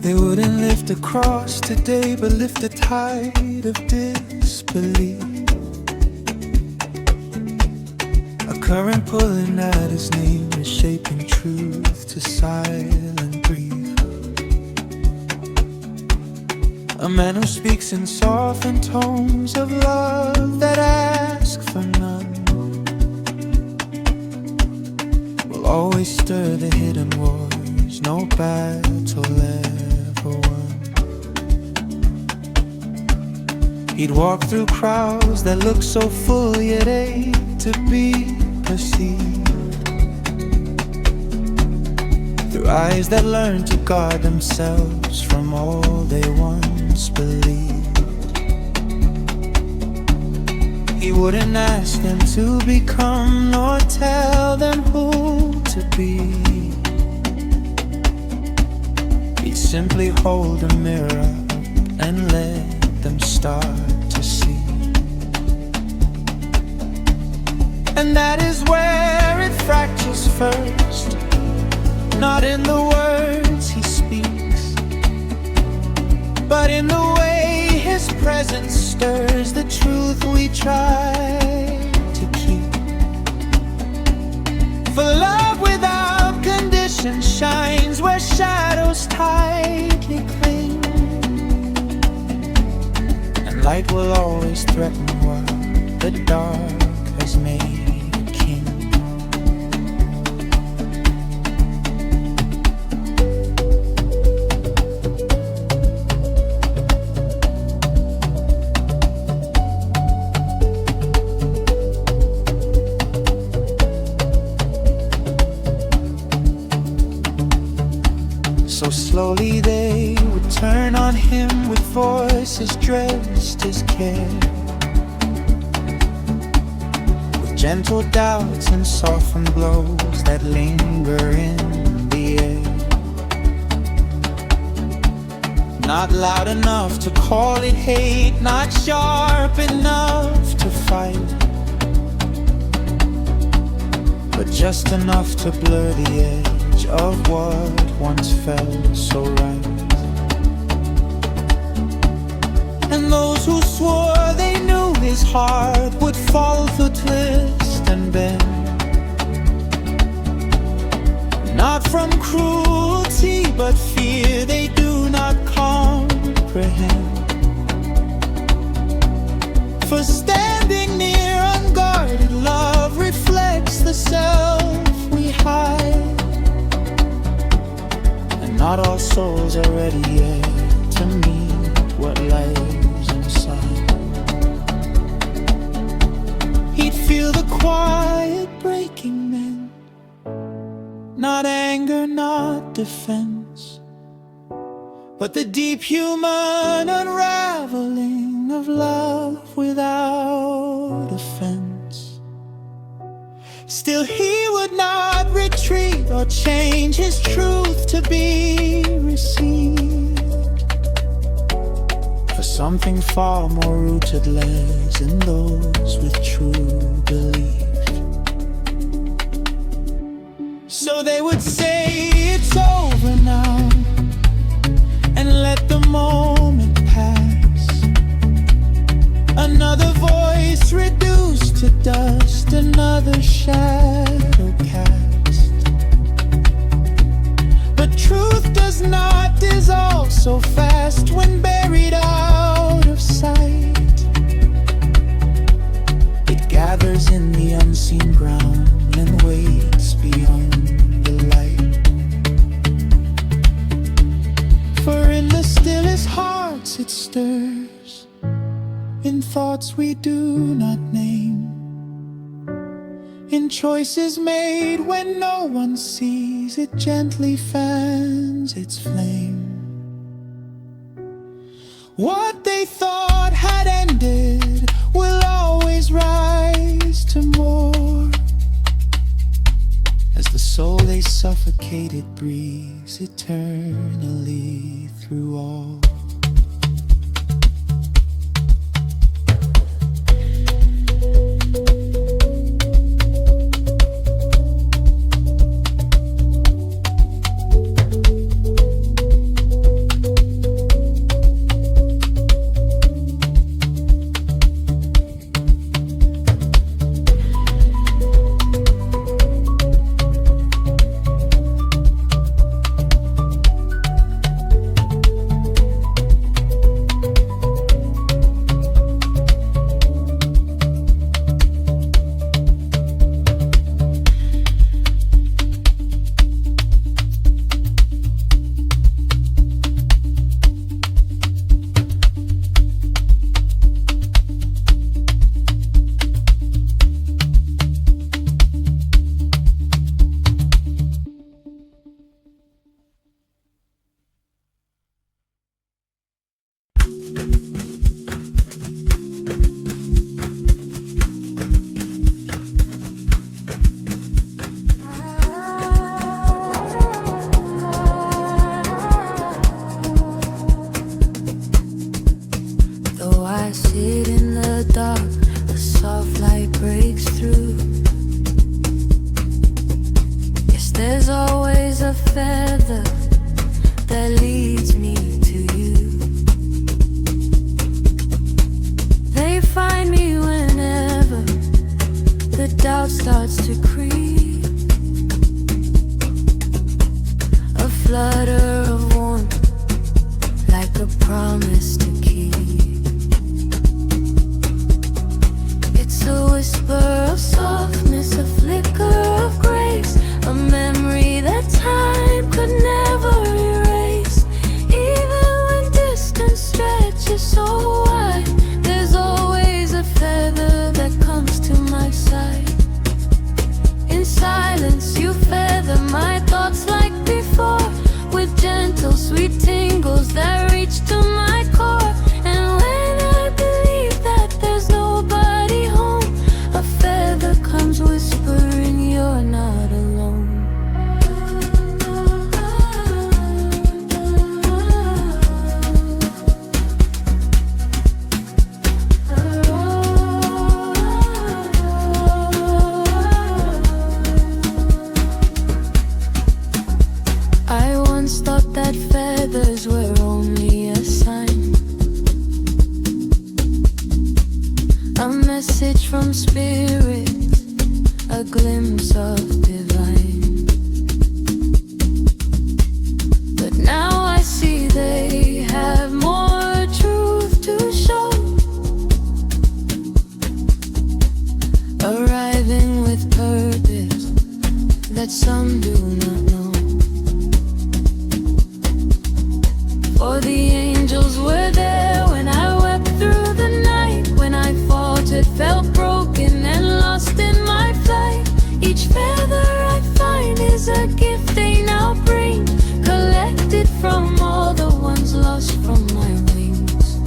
They wouldn't lift a cross today, but lift a tide of disbelief. A current pulling at his name is shaping truth to silent grief. A man who speaks in softened tones of love that ask for none will always stir the hidden wars no battle ever won. He'd walk through crowds that look so full yet ache to be perceived, through eyes that learn to guard themselves from all they once believed. He wouldn't ask them to become nor tell them who to be. He'd simply hold a mirror up and let them start to see. And that is where it fractures first, not in the words he speaks, but in the way his presence stirs the truth we try to keep. For love without condition shines where shadows tightly cling, and light will always threaten what the dark has made a king. So slowly they would turn on him with voices dressed as care, with gentle doubts and softened blows that linger in the air. Not loud enough to call it hate, not sharp enough to fight, but just enough to blur the edge of what once felt so right. And those who swore they knew his heart would fall through twist and bend, not from cruelty but fear they do not comprehend. For standing near unguarded love reflects the self we hide. Not all souls are ready yet to meet what lies inside. He'd feel the quiet breaking men, not anger, not defense, but the deep human unraveling of love without offense. Still he would not retreat or change his truth to be received, for something far more rooted lies in those with true belief. So they would say it's over now and let the moment pass. Another voice reduced to dust, another shadow cast. But truth does not dissolve so fast when buried out of sight. It gathers in the unseen ground and waits beyond the light. For in the stillest hearts it stirs, in thoughts we do not name, in choices made when no one sees, it gently fans its flame. What they thought had ended will always rise to more, as the soul they suffocated breathes eternally through all. promise to keep. It's a whisper of softness, a flicker of grace, a memory that time could never erase. Even when distance stretches so wide, there's always a feather that comes to my side. In silence you feather my thoughts like before, with gentle sweet tingles that reach to my core. And when I believe that there's nobody home, a feather comes whispering you're not alone. I once thought that feathers were only a sign, a message from spirit, a glimpse of divine. But now I see they have more truth to show, arriving with purpose that some do not know. For the angels were there when I wept through the night, when I faltered, felt broken and lost in my flight. Each feather I find is a gift they now bring, collected from all the ones lost from my wings.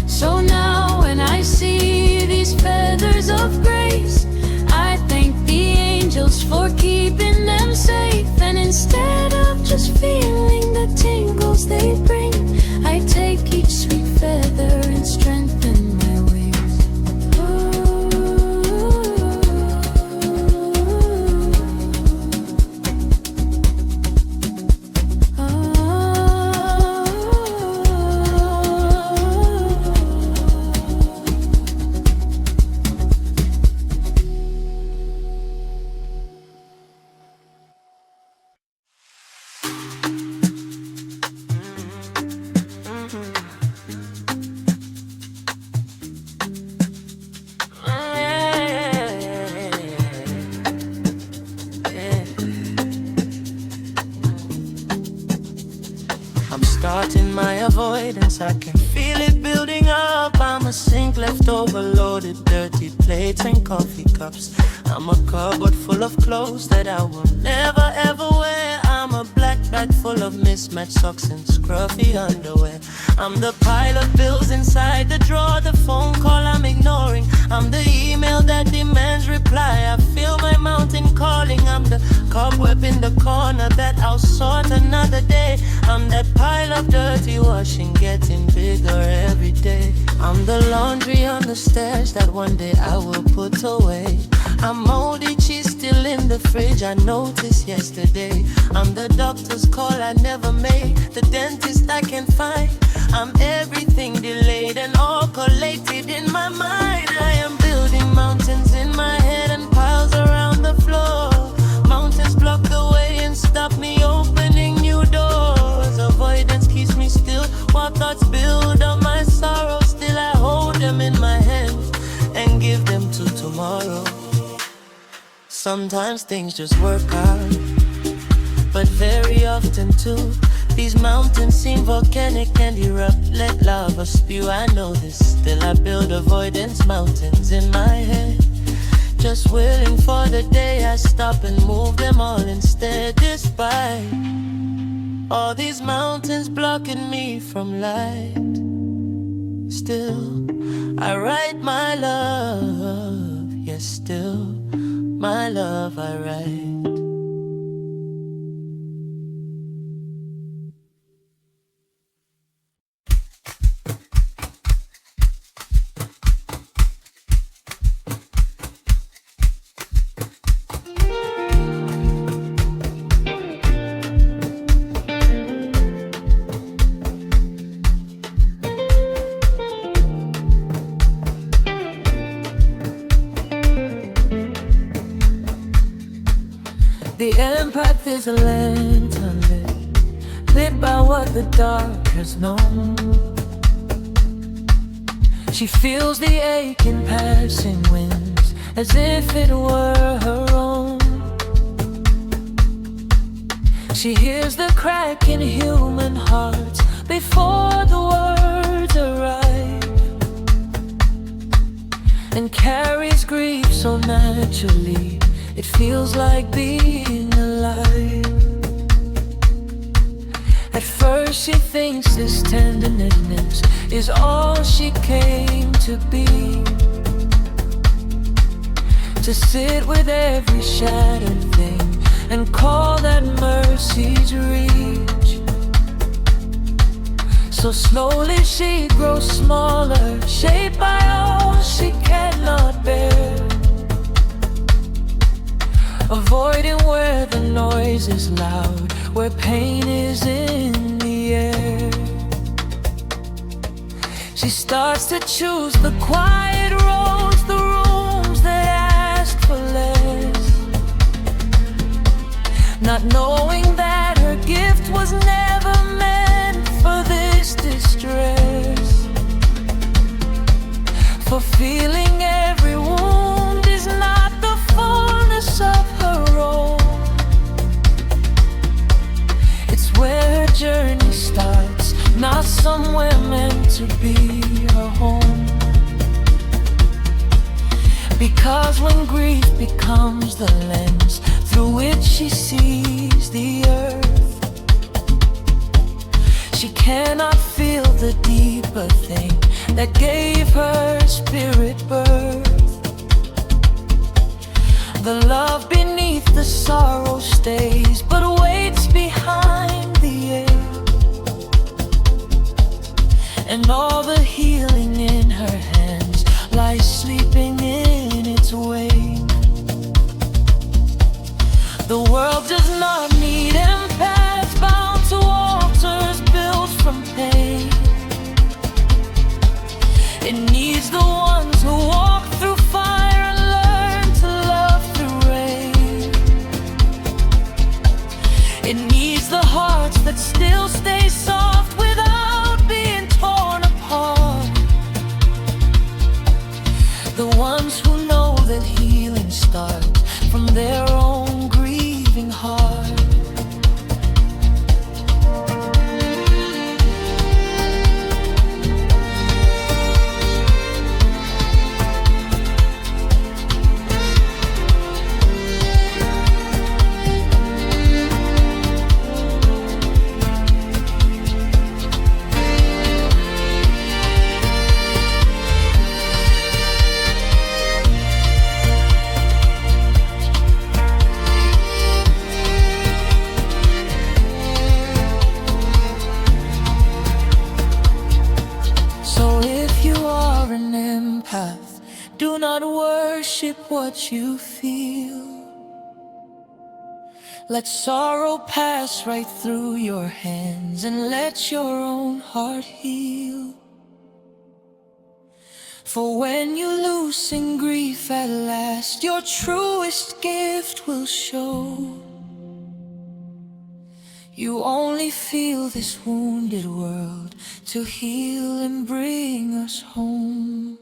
So now when I see these feathers of grace, I thank the angels for keeping them safe. And instead of just feeling the tingles they bring, I take each sweet feather and strengthen my wings. I'm starting my avoidance, I can feel it building up. I'm a sink left overloaded, dirty plates and coffee cups. I'm a cupboard full of clothes that I will never ever wear. I'm a black bag full of mismatched socks and scruffy underwear. I'm the pile of bills inside the drawer, the phone call I'm ignoring. I'm the email that demands reply. I feel my mountain calling. I'm the cobweb in the corner that I'll sort another day. I'm that pile of dirty washing getting bigger every day. I'm the laundry on the stairs that one day I will put away. I'm moldy cheese still in the fridge I noticed yesterday. I'm the doctor's call I never made, the dentist I can't find. I'm everything delayed and all collated in my mind. I am building mountains in my head and piles around the floor. Mountains block the way and stop me opening new doors. Avoidance keeps me still while thoughts build up my sorrow. Still I hold them in my hands and give them to tomorrow. Sometimes things just work out, but very often too, these mountains seem volcanic and erupt, let lava spew. I know this, still I build avoidance mountains in my head, just waiting for the day I stop and move them all instead. Despite all these mountains blocking me from light, still I write my love. Yes, still my love I write. The empath is a land unlit, lit by what the dark has known. She feels the ache in passing winds as if it were her own. She hears the crack in human hearts before the words arrive, and carries grief so naturally it feels like being alive. At first she thinks this tenderness is all she came to be, to sit with every shattered thing and call that mercy's reach. So slowly she grows smaller, shaped by all she cannot bear, avoiding where the noise is loud, where pain is in the air. She starts to choose the quiet roads, the rooms that ask for less, not knowing that her gift was never meant for this distress. For feeling every wound is not the fullness of her own. It's where her journey starts, not somewhere meant to be her home. Because when grief becomes the lens through which she sees the earth, she cannot feel the deeper thing that gave her spirit birth. The love beneath the sorrow stays, but waits behind the air, and all the healing in her hands lies sleeping in its wake. The world does not need empaths bound to altars built from pain. It needs the ones who walk through fire and learn to love through rain. It needs the hearts that still stay soft without being torn apart, the ones who know that healing starts from their own grieving heart. Do not worship what you feel. Let sorrow pass right through your hands and let your own heart heal. For when you loosen grief at last, your truest gift will show. You only feel this wounded world to heal and bring us home.